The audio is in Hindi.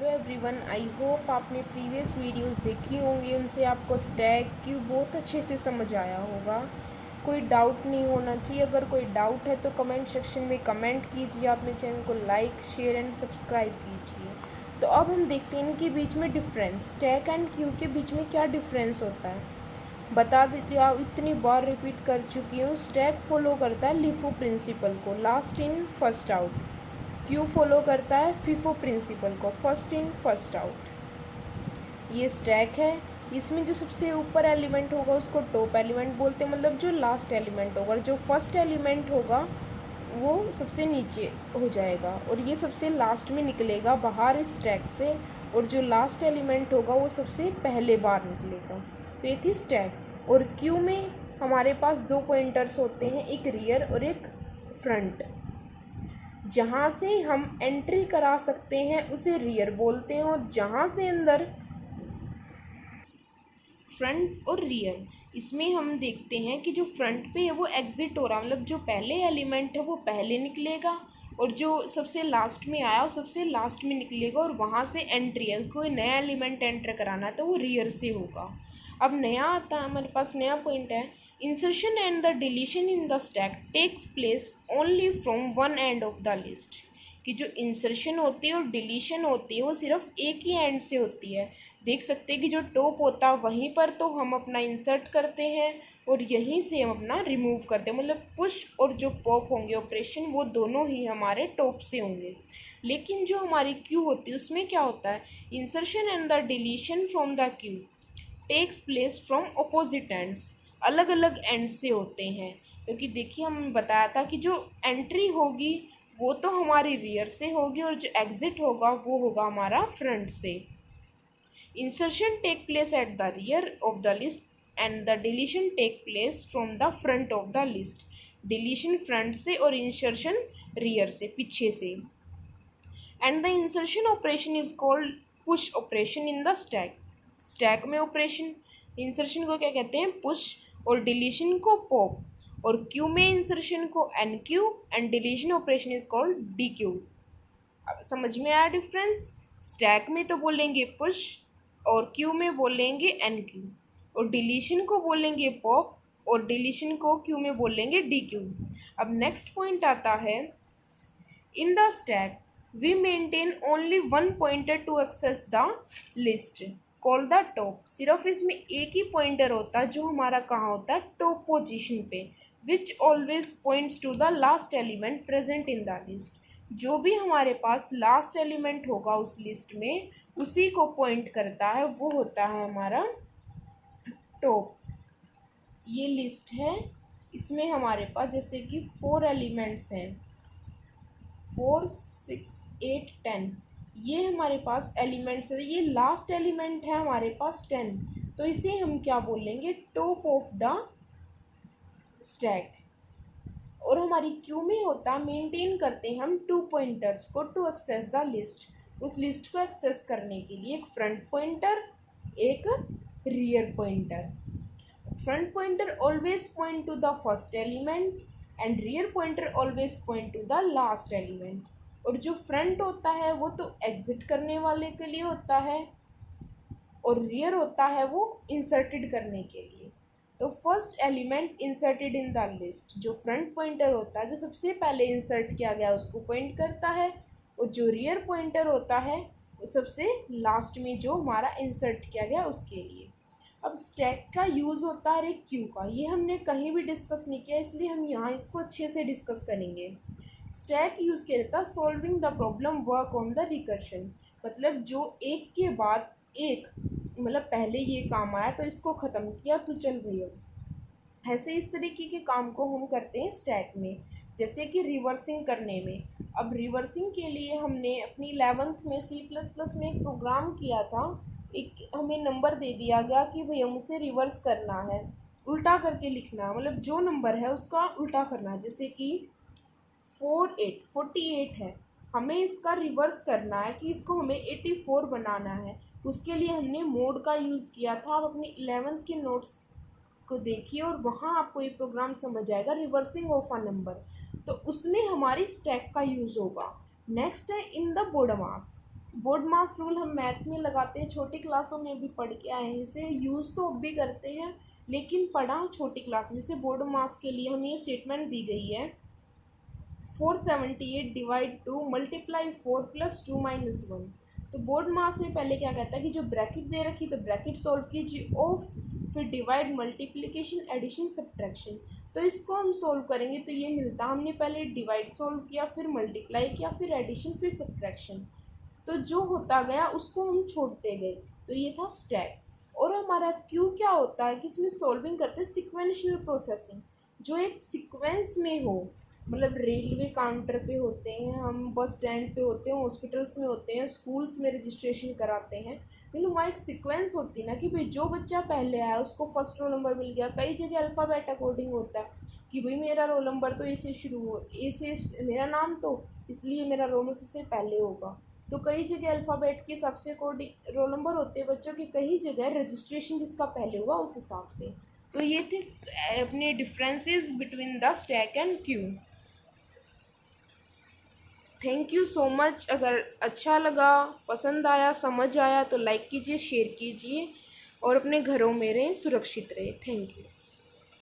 हेलो एवरीवन, आई होप आपने प्रीवियस वीडियोस देखी होंगी, उनसे आपको स्टैक क्यू बहुत अच्छे से समझ आया होगा। कोई डाउट नहीं होना चाहिए। अगर कोई डाउट है तो कमेंट सेक्शन में कमेंट कीजिए। अपने चैनल को लाइक शेयर एंड सब्सक्राइब कीजिए। तो अब हम देखते हैं इनके बीच में डिफरेंस, स्टैक एंड क्यू के बीच में क्या डिफरेंस होता है। बता दीजिए, आप इतनी बार रिपीट कर चुकी हूँ। स्टैक फॉलो करता है लिफो प्रिंसिपल को, last in first out. Q follow करता है फीफो प्रिंसिपल को, फर्स्ट इन फर्स्ट आउट। ये स्टैक है। इसमें जो सबसे ऊपर एलिमेंट होगा उसको टॉप एलिमेंट बोलते हैं, मतलब जो लास्ट एलिमेंट होगा। जो फर्स्ट एलिमेंट होगा वो सबसे नीचे हो जाएगा और ये सबसे लास्ट में निकलेगा बाहर इस स्टैक से, और जो लास्ट एलिमेंट होगा वो सबसे पहले बाहर निकलेगा। तो ये थी स्टैक। और क्यू में हमारे पास दो पॉइंटर्स होते हैं, एक रियर और एक फ्रंट। जहाँ से हम एंट्री करा सकते हैं उसे रियर बोलते हैं, और जहाँ से अंदर फ्रंट और रियर। इसमें हम देखते हैं कि जो फ्रंट पे है वो एग्जिट हो रहा, मतलब जो पहले एलिमेंट है वो पहले निकलेगा, और जो सबसे लास्ट में आया वो सबसे लास्ट में निकलेगा, और वहाँ से एंट्री है, कोई नया एलिमेंट एंटर कराना है तो वो रियर से होगा। अब नया आता है, हमारे पास नया पॉइंट है, insertion and the deletion in the stack takes place only from one end of the list. कि जो इंसर्शन होती है और डिलीशन होती है वो सिर्फ एक ही एंड से होती है। देख सकते हैं कि जो टॉप होता है वहीं पर तो हम अपना इंसर्ट करते हैं और यहीं से हम अपना रिमूव करते हैं, मतलब पुश और जो पॉप होंगे ऑपरेशन वो दोनों ही हमारे टॉप से होंगे। लेकिन जो हमारी क्यू होती है उसमें क्या होता है, insertion and the deletion from the queue takes place from opposite ends. अलग अलग एंड से होते हैं, क्योंकि देखिए हम बताया था कि जो एंट्री होगी वो तो हमारी रियर से होगी और जो एग्जिट होगा वो होगा हमारा फ्रंट से। Insertion take place at the rear of the list and the deletion take place from the front of the list. Deletion front से और इंसर्शन रियर से, पीछे से। And the insertion operation is called push operation in the stack. Stack में ऑपरेशन, इंसर्शन को क्या कहते हैं, पुश, और डिलीशन को पॉप, और क्यू में इंसर्शन को enqueue and deletion operation is called dequeue. अब समझ में आया डिफरेंस। स्टैक में तो बोलेंगे पुश और क्यू में बोलेंगे एन क्यू, और डिलीशन को बोलेंगे पॉप और डिलीशन को क्यू में बोलेंगे डी क्यू। अब नेक्स्ट पॉइंट आता है, in the stack we maintain only one pointer to access the list call the top. सिर्फ इसमें एक ही पॉइंटर होता है जो हमारा कहाँ होता है, टॉप पोजीशन पे, which always points to the last element present in the list. जो भी हमारे पास लास्ट एलिमेंट होगा उस लिस्ट में उसी को पॉइंट करता है, वो होता है हमारा टॉप। ये लिस्ट है, इसमें हमारे पास जैसे कि 4 एलिमेंट्स हैं, 4 6 8 10, ये हमारे पास एलिमेंट्स है। ये लास्ट एलिमेंट है हमारे पास 10, तो इसे हम क्या बोलेंगे, टॉप ऑफ द स्टैक। और हमारी क्यू में होता, मेंटेन करते हैं हम 2 पॉइंटर्स को टू एक्सेस द लिस्ट। उस लिस्ट को एक्सेस करने के लिए एक फ्रंट पॉइंटर, एक rear pointer. Front pointer always point two the first element and rear pointer always point two the last element. और जो फ्रंट होता है वो तो एग्जिट करने वाले के लिए होता है, और रियर होता है वो इंसर्टेड करने के लिए। तो first element inserted in the list, जो फ्रंट पॉइंटर होता है जो सबसे पहले इंसर्ट किया गया उसको पॉइंट करता है, और जो रियर पॉइंटर होता है वो सबसे लास्ट में जो हमारा इंसर्ट किया गया उसके लिए। अब स्टैक का यूज़ होता है एक क्यू का, ये हमने कहीं भी डिस्कस नहीं किया, इसलिए हम यहाँ इसको अच्छे से डिस्कस करेंगे। स्टैक यूज़ किया जाता है solving the problem work on the recursion, मतलब जो एक के बाद एक, मतलब पहले ये काम आया तो इसको ख़त्म किया तो चल भैया। ऐसे इस तरीके के काम को हम करते हैं स्टैक में, जैसे कि रिवर्सिंग करने में। अब रिवर्सिंग के लिए हमने अपनी 11th में C++ में एक प्रोग्राम किया था। एक हमें नंबर दे दिया गया कि भैया मुझे रिवर्स करना है, उल्टा करके लिखना, मतलब जो नंबर है उसका उल्टा करना। जैसे कि 48 है, हमें इसका रिवर्स करना है कि इसको हमें 84 बनाना है। उसके लिए हमने मोड का यूज़ किया था। आप अपने 11th के नोट्स को देखिए और वहाँ आपको ये प्रोग्राम समझ आएगा, रिवर्सिंग ऑफ अ नंबर। तो उसमें हमारी स्टैक का यूज़ होगा। नेक्स्ट है in the BODMAS. BODMAS rule हम मैथ में लगाते हैं, छोटी क्लासों में भी पढ़ के आए हैं, इसे यूज़ तो अब भी करते हैं लेकिन पढ़ा छोटी क्लास में। जैसे बोर्ड मास के लिए हमें ये स्टेटमेंट दी गई है 478 डिवाइड 2 मल्टीप्लाई 4 प्लस 2 माइनस 1। तो बोर्ड मास में पहले क्या कहता है कि जो ब्रैकेट दे रखी तो ब्रैकेट सॉल्व कीजिए और फिर डिवाइड मल्टीप्लिकेशन एडिशन सब्ट्रैक्शन। तो इसको हम सोल्व करेंगे तो ये मिलता, हमने पहले डिवाइड सोल्व किया, फिर मल्टीप्लाई किया, फिर एडिशन, फिर सब्ट्रैक्शन। तो जो होता गया उसको हम छोड़ते गए, तो ये था स्टैक। और हमारा क्यू क्या होता है कि इसमें सॉल्विंग करते हैं सिक्वेंशियल प्रोसेसिंग, जो एक सीक्वेंस में हो, मतलब रेलवे काउंटर पे होते हैं हम, बस स्टैंड पे होते हैं, हॉस्पिटल्स में होते हैं, स्कूल्स में रजिस्ट्रेशन कराते हैं, लेकिन वहाँ एक सीक्वेंस होती है ना कि भाई जो बच्चा पहले आया उसको फर्स्ट रोल नंबर मिल गया। कई जगह अल्फ़ाबेट अकॉर्डिंग होता है कि भाई मेरा रोल नंबर तो ए से शुरू हो, ए से मेरा नाम तो इसलिए मेरा रोल नंबर सबसे पहले होगा। तो कई जगह अल्फ़ाबेट के सबसे अकॉर्डिंग रोल नंबर होते हैं बच्चों के, कई जगह रजिस्ट्रेशन जिसका पहले हुआ उस हिसाब से। तो ये थे अपने differences between the stack and Q. Thank you so much. अगर अच्छा लगा, पसंद आया, समझ आया तो लाइक कीजिए, शेयर कीजिए और अपने घरों में रहें, सुरक्षित रहें। Thank you.